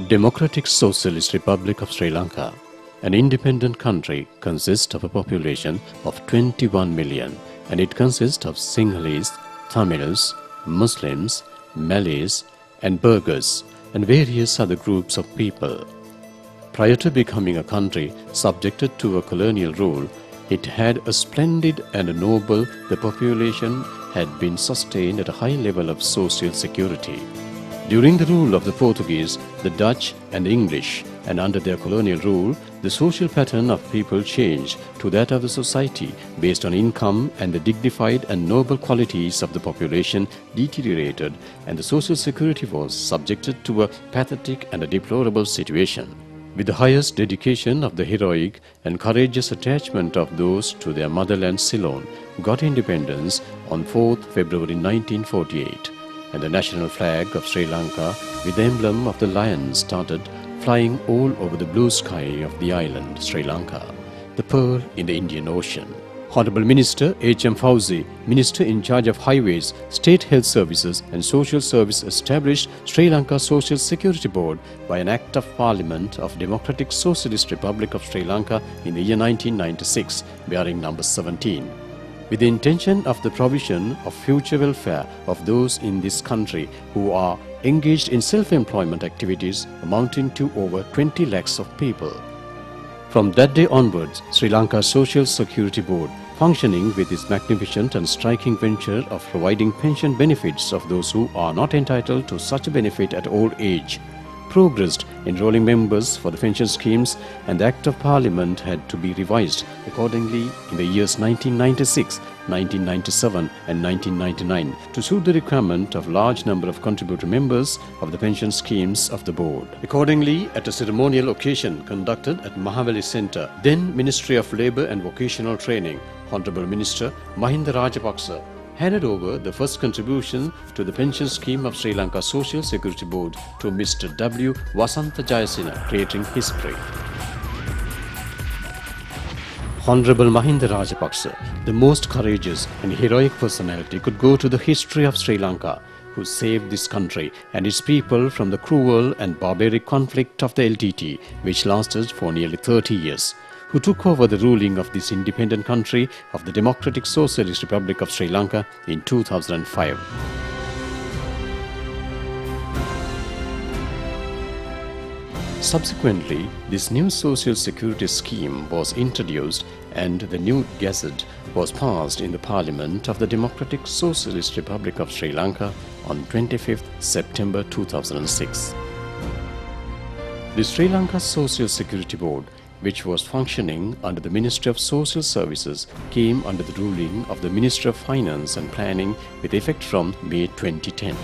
Democratic Socialist Republic of Sri Lanka, an independent country, consists of a population of 21 million, and it consists of Sinhalese, Tamils, Muslims, Malays and Burghers and various other groups of people. Prior to becoming a country subjected to a colonial rule, it had a splendid and a noble. The population had been sustained at a high level of social security. During the rule of the Portuguese, the Dutch and the English, and under their colonial rule, the social pattern of people changed to that of the society based on income, and the dignified and noble qualities of the population deteriorated, and the social security was subjected to a pathetic and a deplorable situation. With the highest dedication of the heroic and courageous attachment of those to their motherland, Ceylon got independence on 4th February 1948. And the national flag of Sri Lanka with the emblem of the lion started flying all over the blue sky of the island Sri Lanka, the pearl in the Indian Ocean. Honorable Minister H.M. Fauzi, Minister in charge of Highways, State Health Services and Social Service, established Sri Lanka Social Security Board by an Act of Parliament of Democratic Socialist Republic of Sri Lanka in the year 1996, bearing number 17. With the intention of the provision of future welfare of those in this country who are engaged in self-employment activities amounting to over 20 lakhs of people. From that day onwards, Sri Lanka Social Security Board, functioning with its magnificent and striking venture of providing pension benefits of those who are not entitled to such a benefit at old age, progressed enrolling members for the pension schemes, and the Act of Parliament had to be revised accordingly in the years 1996, 1997 and 1999 to suit the requirement of large number of contributory members of the pension schemes of the board. Accordingly, at a ceremonial occasion conducted at Mahaveli Centre, then Ministry of Labour and Vocational Training, Honorable Minister Mahinda Rajapaksa handed over the first contribution to the pension scheme of Sri Lanka Social Security Board to Mr. W. Vasantha Jayasena, creating history. Honorable Mahinda Rajapaksa, the most courageous and heroic personality, could go to the history of Sri Lanka, who saved this country and its people from the cruel and barbaric conflict of the LTT, which lasted for nearly 30 years. Who took over the ruling of this independent country of the Democratic Socialist Republic of Sri Lanka in 2005. Subsequently, this new social security scheme was introduced and the new Gazette was passed in the Parliament of the Democratic Socialist Republic of Sri Lanka on 25th September 2006. The Sri Lanka Social Security Board, which was functioning under the Ministry of Social Services, came under the ruling of the Ministry of Finance and Planning with effect from May 2010.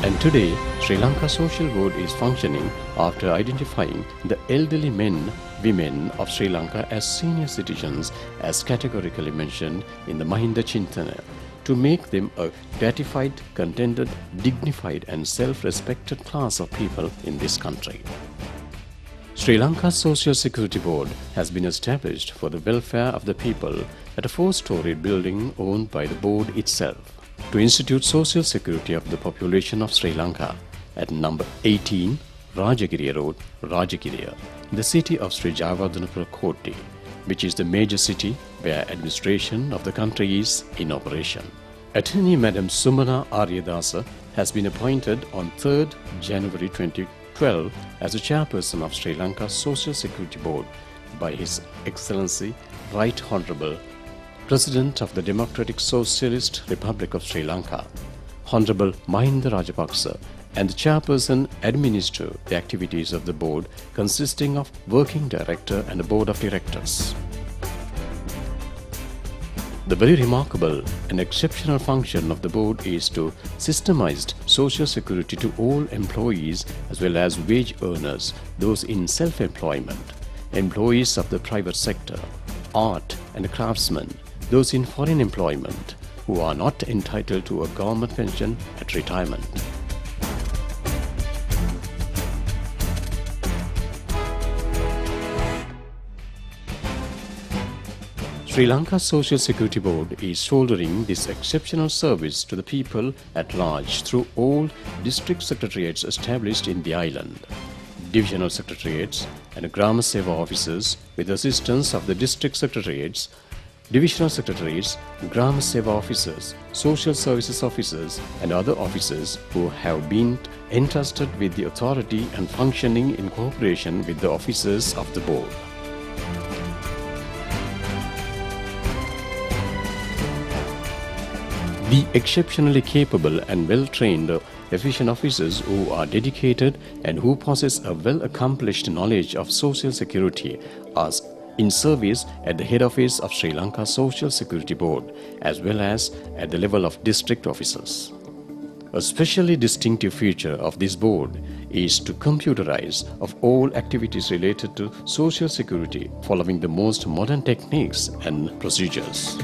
And today, Sri Lanka Social Board is functioning after identifying the elderly men, women of Sri Lanka as senior citizens, as categorically mentioned in the Mahinda Chintana, to make them a gratified, contented, dignified and self-respected class of people in this country. Sri Lanka Social Security Board has been established for the welfare of the people at a 4-storey building owned by the board itself, to institute social security of the population of Sri Lanka at number 18 Rajagiriya Road, Rajagiriya, in the city of Sri Jayawardhanapura Koti, which is the major city where administration of the country is in operation. Attorney Madam Sumana Aryadasa has been appointed on 3rd January 2012 as the chairperson of Sri Lanka Social Security Board by His Excellency Right Honourable President of the Democratic Socialist Republic of Sri Lanka, Honourable Mahinda Rajapaksa, and the chairperson administer the activities of the board, consisting of working director and a board of directors. The very remarkable and exceptional function of the board is to systemize social security to all employees as well as wage earners, those in self-employment, employees of the private sector, art and craftsmen, those in foreign employment who are not entitled to a government pension at retirement. Sri Lanka's Social Security Board is shouldering this exceptional service to the people at large through all district secretariats established in the island, divisional secretariats and Grama Seva officers with assistance of the district secretariats, divisional secretaries, Grama Seva officers, social services officers and other officers who have been entrusted with the authority and functioning in cooperation with the officers of the board. The exceptionally capable and well-trained efficient officers who are dedicated and who possess a well-accomplished knowledge of social security are in service at the head office of Sri Lanka Social Security Board as well as at the level of district officers. A specially distinctive feature of this board is to computerize of all activities related to social security following the most modern techniques and procedures.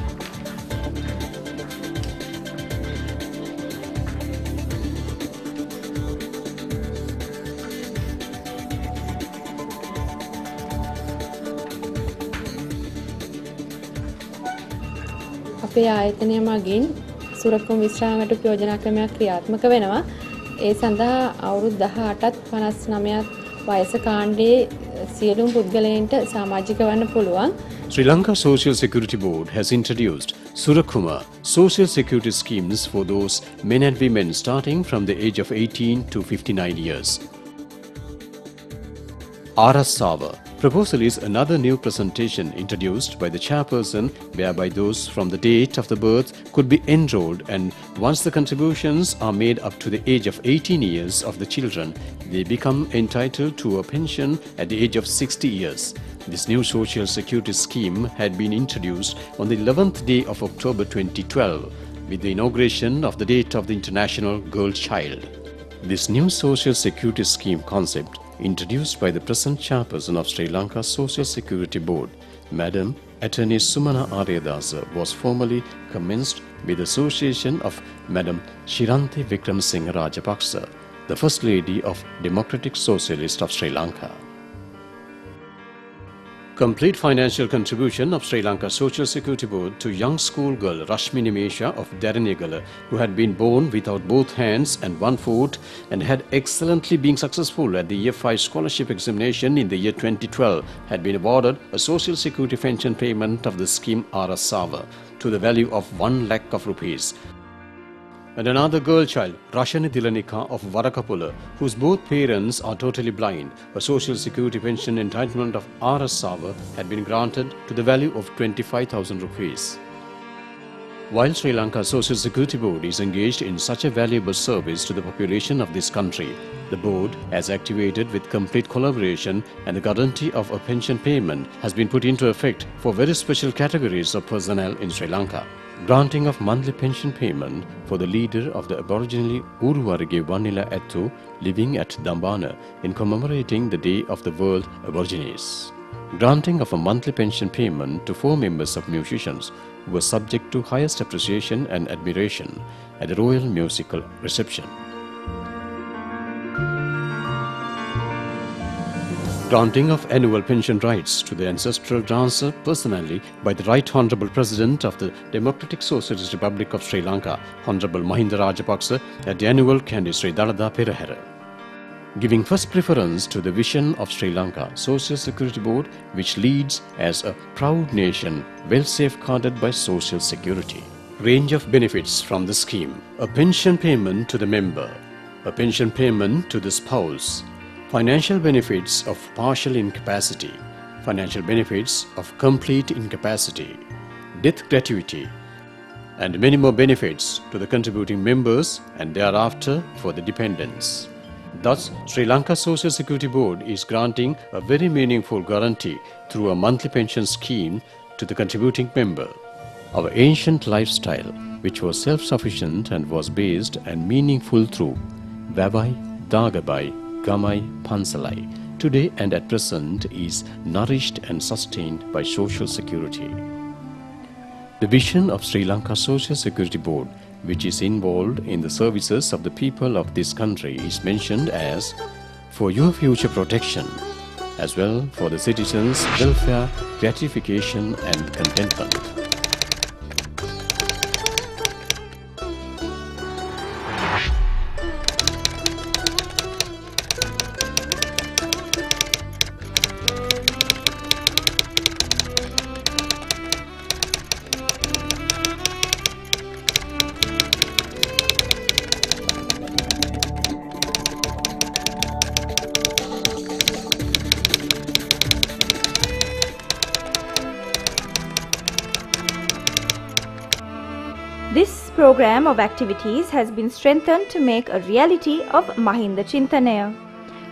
අපේ ආයතනය මගින් සුරක්කුම් විශ්‍රාමයට යෝජනා ක්‍රමයක් ක්‍රියාත්මක වෙනවා. ඒ සඳහා අවුරුදු 18ත් 59ත් වයස කාණ්ඩයේ සියලුම පුද්ගලයන්ට සමාජික වන්න පුළුවන්. Sri Lanka Social Security Board has introduced Surakuma social security schemes for those men and women starting from the age of 18 to 59 years. Arasava proposal is another new presentation introduced by the chairperson whereby those from the date of the birth could be enrolled, and once the contributions are made up to the age of 18 years of the children, they become entitled to a pension at the age of 60 years. This new social security scheme had been introduced on the 11th day of October 2012 with the inauguration of the date of the International Girl Child. This new social security scheme concept, introduced by the present chairperson of Sri Lanka Social Security Board, Madam Attorney Sumana Aryadasa, was formally commenced with the association of Madam Shiranthi Wickramasinghe Rajapaksa, the First Lady of Democratic Socialist of Sri Lanka. Complete financial contribution of Sri Lanka Social Security Board to young schoolgirl Rashmi Nimesha of Daranegala, who had been born without both hands and one foot and had excellently been successful at the Year 5 scholarship examination in the year 2012, had been awarded a social security pension payment of the scheme Arasava to the value of 1 lakh of rupees. And another girl child, Rashani Dilanika of Varakapula, whose both parents are totally blind, a social security pension entitlement of Arasava had been granted to the value of 25,000 rupees. While Sri Lanka Social Security Board is engaged in such a valuable service to the population of this country, the board has activated with complete collaboration, and the guarantee of a pension payment has been put into effect for very special categories of personnel in Sri Lanka. Granting of monthly pension payment for the leader of the Aboriginal Uruwarige Vanilla Attu living at Dambana in commemorating the Day of the World Aborigines. Granting of a monthly pension payment to 4 members of musicians who were subject to highest appreciation and admiration at the Royal Musical Reception. Granting of annual pension rights to the ancestral dancer personally by the Right Honourable President of the Democratic Socialist Republic of Sri Lanka, Honourable Mahinda Rajapaksa, at the annual Candisri Dalada Perahera. Giving first preference to the vision of Sri Lanka Social Security Board, which leads as a proud nation well safeguarded by social security. Range of benefits from the scheme: a pension payment to the member, a pension payment to the spouse, financial benefits of partial incapacity, financial benefits of complete incapacity, death gratuity, and many more benefits to the contributing members and thereafter for the dependents. Thus, Sri Lanka Social Security Board is granting a very meaningful guarantee through a monthly pension scheme to the contributing member. Our ancient lifestyle, which was self-sufficient and was based and meaningful through Vabai, Dagabai, Gamai, Pansalai, today and at present is nourished and sustained by social security. The vision of Sri Lanka Social Security Board, which is involved in the services of the people of this country, is mentioned as "for your future protection as well for the citizens' welfare, gratification and contentment. This program of activities has been strengthened to make a reality of Mahinda Chintanaya.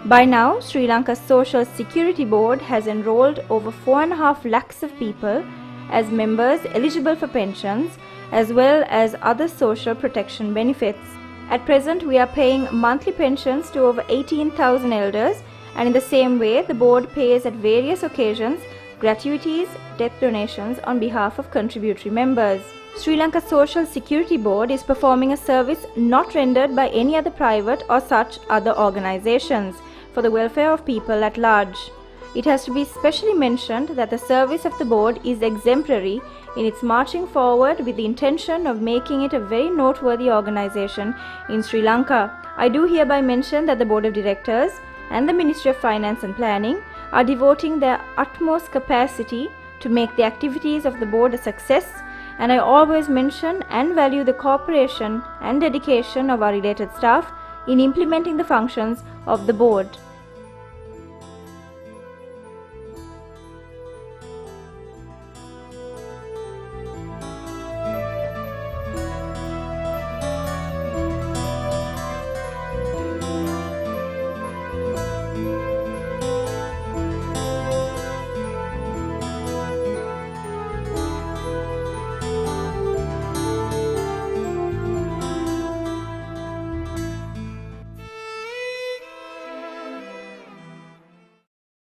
By now, Sri Lanka's Social Security Board has enrolled over 4.5 lakhs of people as members eligible for pensions as well as other social protection benefits. At present, we are paying monthly pensions to over 18,000 elders, and in the same way, the board pays at various occasions gratuities, death donations on behalf of contributory members. Sri Lanka Social Security Board is performing a service not rendered by any other private or such other organizations for the welfare of people at large. It has to be specially mentioned that the service of the board is exemplary in its marching forward with the intention of making it a very noteworthy organization in Sri Lanka. I do hereby mention that the Board of Directors and the Ministry of Finance and Planning are devoting their utmost capacity to make the activities of the board a success, and I always mention and value the cooperation and dedication of our related staff in implementing the functions of the board.